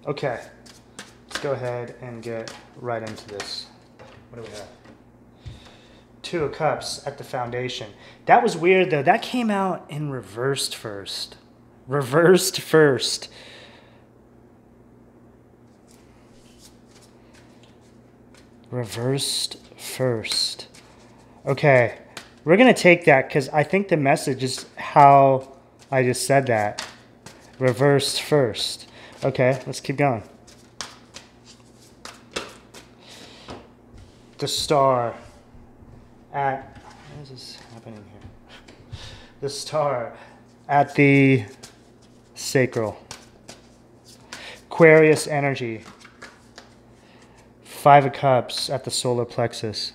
Okay, let's go ahead and get right into this. What do we have? Two of Cups at the foundation. That was weird though. That came out in reversed first. Reversed first. Reversed first. Okay, we're going to take that because I think the message is how I just said that. Reversed first. Okay, let's keep going. The star at... What is this happening here? The star at the sacral. Aquarius energy. Five of Cups at the solar plexus.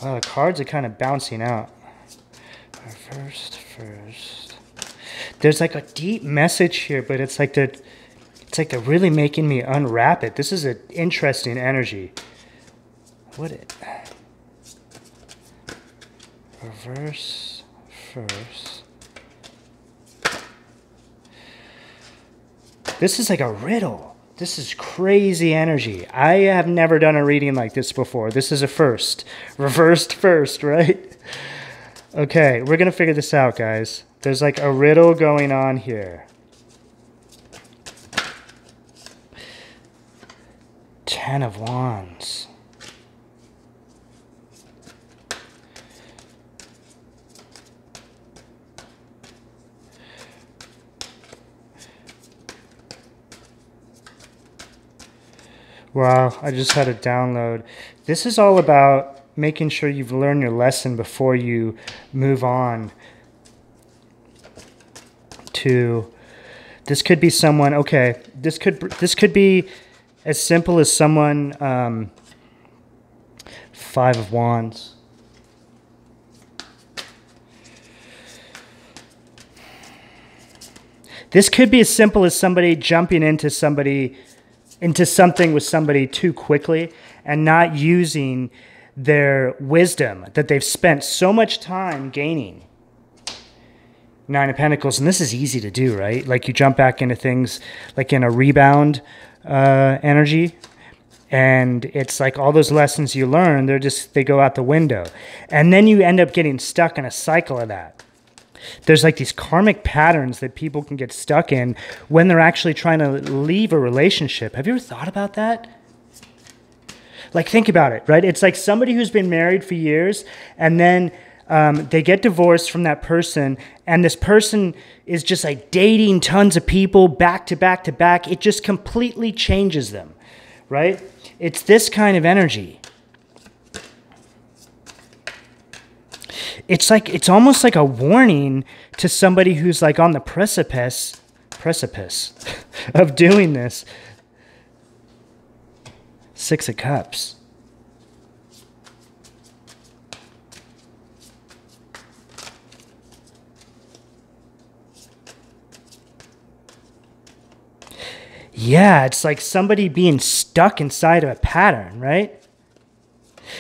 Wow, the cards are kind of bouncing out. Reversed first. There's like a deep message here, but it's like they're really making me unwrap it. This is an interesting energy. What it? Reverse first. This is like a riddle. This is crazy energy. I have never done a reading like this before. This is a first. Reversed first, right? Okay, we're going to figure this out, guys. There's like a riddle going on here. 10 of Wands. Wow, I just had a download. This is all about making sure you've learned your lesson before you move on to... This could be someone, okay, this could be as simple as someone, 5 of Wands. This could be as simple as somebody jumping into something with somebody too quickly and not using their wisdom that they've spent so much time gaining. 9 of Pentacles, and this is easy to do, right? Like you jump back into things like in a rebound energy, and it's like all those lessons you learn, they go out the window. And then you end up getting stuck in a cycle of that. There's like these karmic patterns that people can get stuck in when they're actually trying to leave a relationship. Have you ever thought about that? Like, think about it, right? It's like somebody who's been married for years, and then they get divorced from that person, and this person is just like dating tons of people back to back to back. It just completely changes them, right? It's this kind of energy. It's almost like a warning to somebody who's like on the precipice of doing this. 6 of Cups. Yeah, it's like somebody being stuck inside of a pattern, right?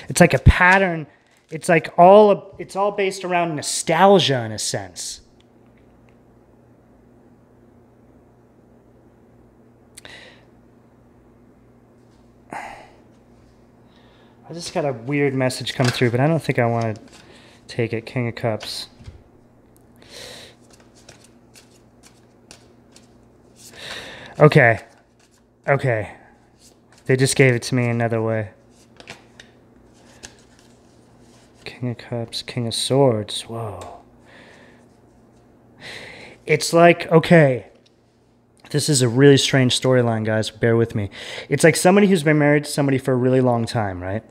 It's like a pattern. It's like it's all based around nostalgia in a sense. I just got a weird message come through, but I don't think I want to take it. King of Cups. Okay. Okay. They just gave it to me another way. King of Cups, King of Swords. Whoa. It's like, okay, this is a really strange storyline, guys. Bear with me. It's like somebody who's been married to somebody for a really long time, right?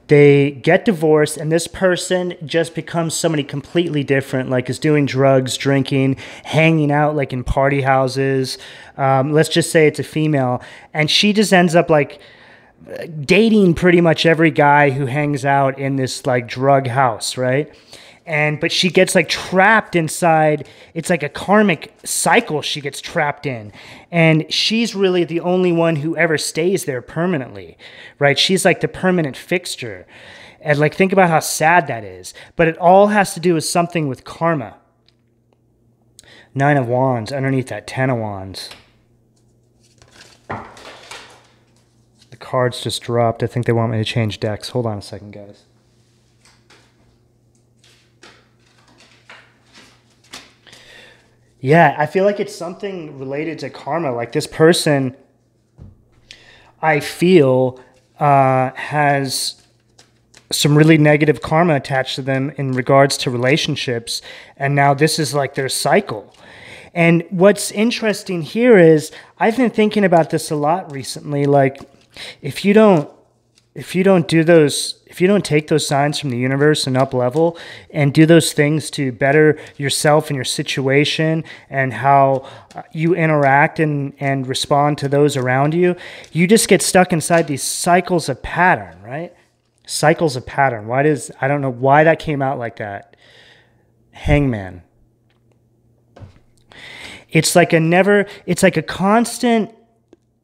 They get divorced, and this person just becomes somebody completely different, like is doing drugs, drinking, hanging out like in party houses. Let's just say it's a female, and she just ends up like dating pretty much every guy who hangs out in this like drug house, right? But she gets like trapped inside. It's like a karmic cycle she gets trapped in. And she's really the only one who ever stays there permanently, right? She's like the permanent fixture. And like, think about how sad that is. But it all has to do with something with karma. 9 of Wands underneath that 10 of Wands. The cards just dropped. I think they want me to change decks. Hold on a second, guys. Yeah, I feel like it's something related to karma. Like this person, I feel, has some really negative karma attached to them in regards to relationships. And now this is like their cycle. And what's interesting here is I've been thinking about this a lot recently. Like if you don't take those signs from the universe and up level and do those things to better yourself and your situation and how you interact and respond to those around you, you just get stuck inside these cycles of pattern, right? Cycles of pattern. I don't know why that came out like that. Hangman. It's like a constant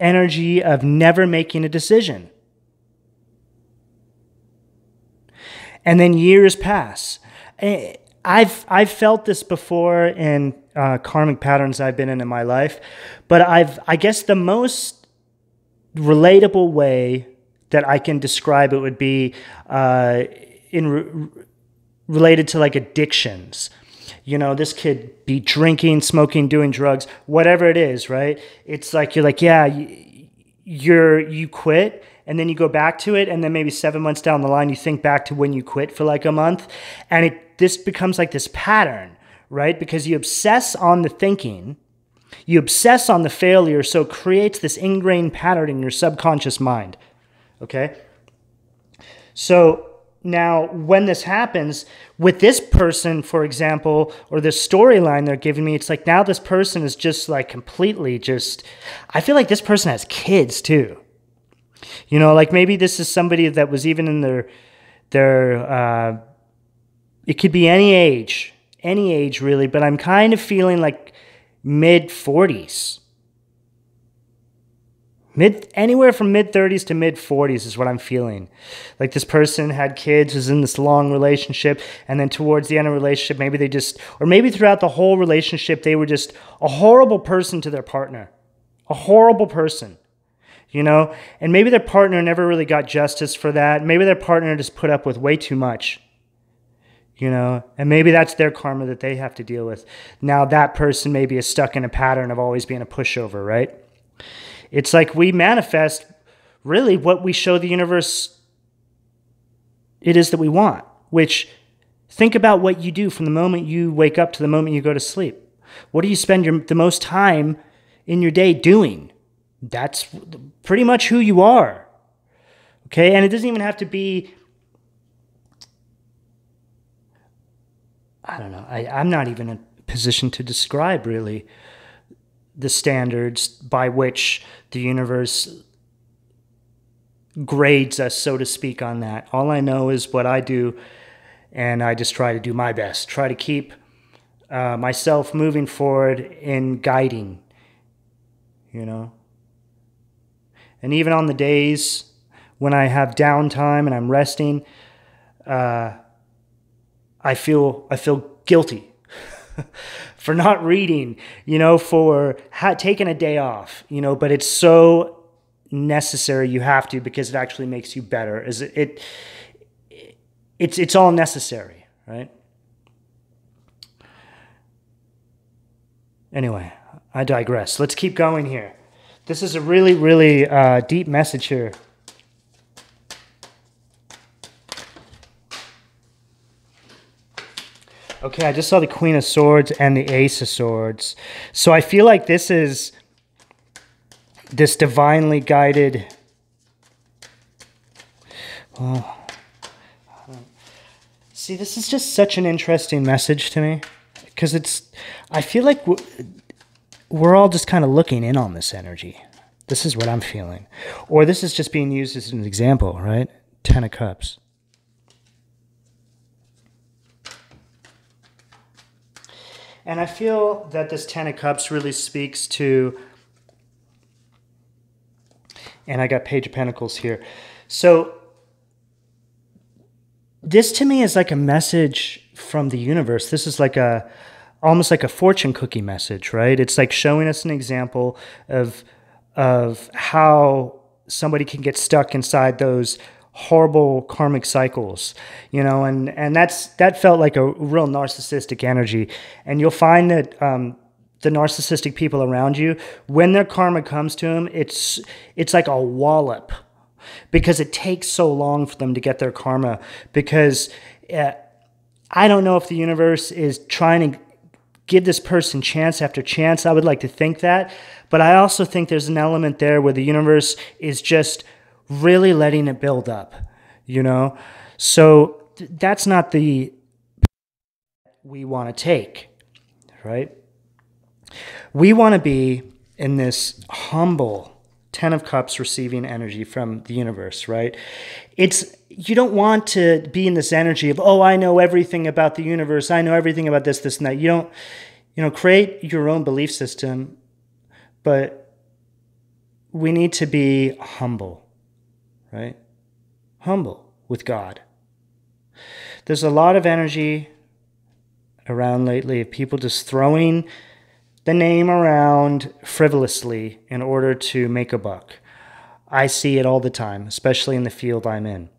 energy of never making a decision. And then years pass. I've felt this before in karmic patterns I've been in my life, but I guess the most relatable way that I can describe it would be related to like addictions. You know, this could be drinking, smoking, doing drugs, whatever it is, right? It's like you're like, yeah, you quit. And then you go back to it, and then maybe 7 months down the line, you think back to when you quit for like a month, and this becomes like this pattern, right? Because you obsess on the thinking, you obsess on the failure, so it creates this ingrained pattern in your subconscious mind, okay? So now when this happens, with this person, for example, or this storyline they're giving me, it's like now this person is just like completely just, I feel like this person has kids too. You know, like maybe this is somebody that was even in their it could be any age really, but I'm kind of feeling like mid-40s. Anywhere from mid-30s to mid-40s is what I'm feeling. Like this person had kids, was in this long relationship, and then towards the end of the relationship, maybe they just, or maybe throughout the whole relationship, they were just a horrible person to their partner. A horrible person. You know, and maybe their partner never really got justice for that. Maybe their partner just put up with way too much, you know, and maybe that's their karma that they have to deal with. Now that person maybe is stuck in a pattern of always being a pushover, right? It's like we manifest really what we show the universe it is that we want, which think about what you do from the moment you wake up to the moment you go to sleep. What do you spend the most time in your day doing? That's pretty much who you are, okay? And it doesn't even have to be, I don't know, I'm not even in a position to describe really the standards by which the universe grades us, so to speak, on that. All I know is what I do, and I just try to do my best, try to keep myself moving forward in guiding, you know? And even on the days when I have downtime and I'm resting, I feel guilty for not reading, you know, for taking a day off, you know. But it's so necessary. You have to, because it actually makes you better. It's all necessary, right? Anyway, I digress. Let's keep going here. This is a really, really deep message here. Okay, I just saw the Queen of Swords and the Ace of Swords. So I feel like this is this divinely guided... Oh. See, this is just such an interesting message to me. Because I feel like we're all just kind of looking in on this energy. This is what I'm feeling. Or this is just being used as an example, right? 10 of Cups. And I feel that this 10 of Cups really speaks to... And I got Page of Pentacles here. So this to me is like a message from the universe. This is like almost like a fortune cookie message, right? It's like showing us an example of how somebody can get stuck inside those horrible karmic cycles, and that felt like a real narcissistic energy. And you'll find that the narcissistic people around you, when their karma comes to them, it's like a wallop, because it takes so long for them to get their karma. Because I don't know if the universe is trying to give this person chance after chance. I would like to think that, but I also think there's an element there where the universe is just really letting it build up, So that's not the we want to take, right? We want to be in this humble 10 of Cups receiving energy from the universe, right? You don't want to be in this energy of, oh, I know everything about the universe. I know everything about this, and that. You don't, create your own belief system, but we need to be humble, right? Humble with God. There's a lot of energy around lately of people just throwing the name around frivolously in order to make a buck. I see it all the time, especially in the field I'm in.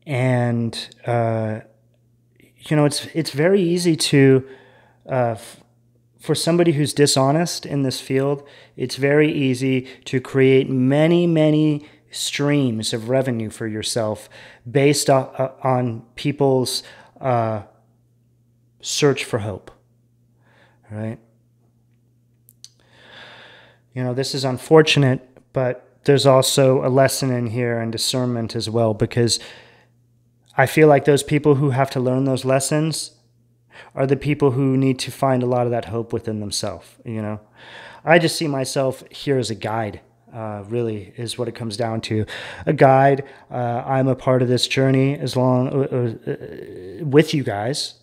And, it's very easy to, for somebody who's dishonest in this field, it's very easy to create many, many streams of revenue for yourself based on people's search for hope. Right? This is unfortunate, but there's also a lesson in here and discernment as well, because I feel like those people who have to learn those lessons are the people who need to find a lot of that hope within themselves. I just see myself here as a guide, really is what it comes down to. A guide. I'm a part of this journey with you guys.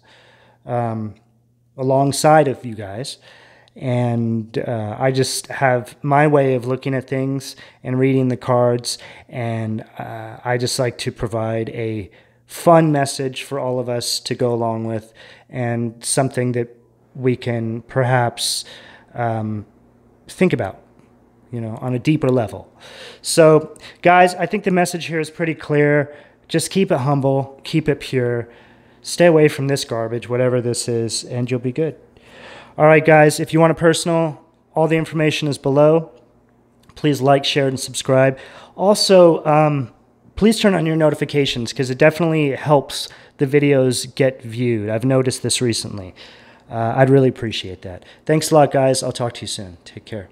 Alongside of you guys, and I just have my way of looking at things and reading the cards, and I just like to provide a fun message for all of us to go along with, and something that we can perhaps think about, on a deeper level. So, guys, I think the message here is pretty clear. Just keep it humble, keep it pure. Stay away from this garbage, whatever this is, and you'll be good. All right, guys, if you want a personal, all the information is below. Please like, share, and subscribe. Also, please turn on your notifications, because it definitely helps the videos get viewed. I've noticed this recently. I'd really appreciate that. Thanks a lot, guys. I'll talk to you soon. Take care.